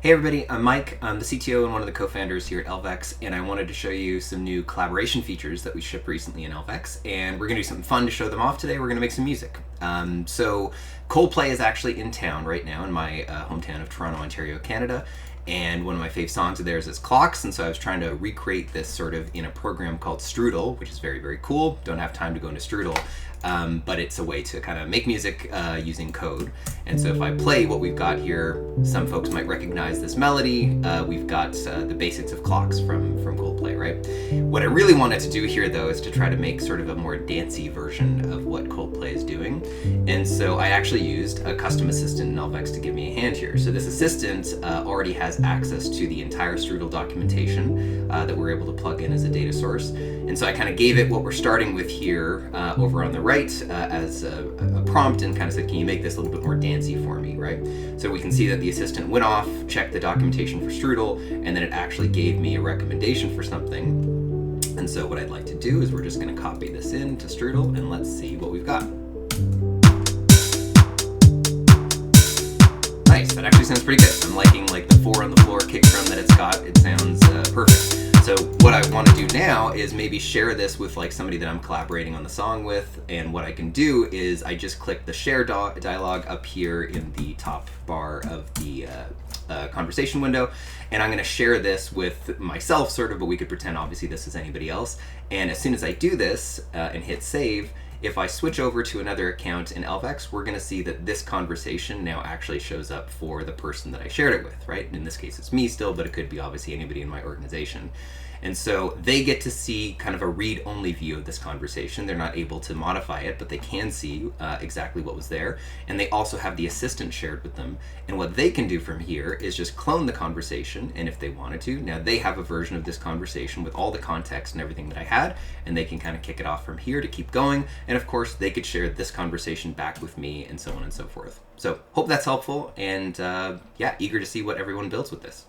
Hey everybody, I'm Mike. I'm the CTO and one of the co-founders here at Elvex, and I wanted to show you some new collaboration features that we shipped recently in Elvex, and we're going to do something fun to show them off today. We're going to make some music. So Coldplay is actually in town right now in my hometown of Toronto, Ontario, Canada, and one of my fave songs of theirs is Clocks, and so I was trying to recreate this sort of in a program called Strudel, which is very, very cool. Don't have time to go into Strudel, but it's a way to kind of make music using code. And so if I play what we've got here, some folks might recognize this melody. We've got the basics of Clocks from Coldplay, right? What I really wanted to do here, though, is to try to make sort of a more dancey version of what Coldplay is doing. And so I actually used a custom assistant in Elvex to give me a hand here. So this assistant already has access to the entire Strudel documentation that we're able to plug in as a data source. And so I kind of gave it what we're starting with here over on the right as a prompt and kind of said, can you make this a little bit more dancey for me, right? So we can see that the assistant went off, checked the documentation for Strudel, and then it actually gave me a recommendation for something. And so what I'd like to do is we're just going to copy this into Strudel and let's see what we've got. Nice, that actually sounds pretty good. I'm liking like the 4 on the floor kick drum that it's got. It sounds perfect. So what I want to do now is maybe share this with like somebody that I'm collaborating on the song with, and what I can do is I just click the share dialog up here in the top bar of the conversation window, and I'm going to share this with myself sort of, but we could pretend obviously this is anybody else. And as soon as I do this and hit save, if I switch over to another account in Elvex, we're going to see that this conversation now actually shows up for the person that I shared it with, right? In this case, it's me still, but it could be obviously anybody in my organization. And so they get to see kind of a read-only view of this conversation. They're not able to modify it, but they can see exactly what was there. And they also have the assistant shared with them. And what they can do from here is just clone the conversation, and if they wanted to, now they have a version of this conversation with all the context and everything that I had, and they can kind of kick it off from here to keep going. And of course, they could share this conversation back with me, and so on and so forth. So hope that's helpful, and yeah, eager to see what everyone builds with this.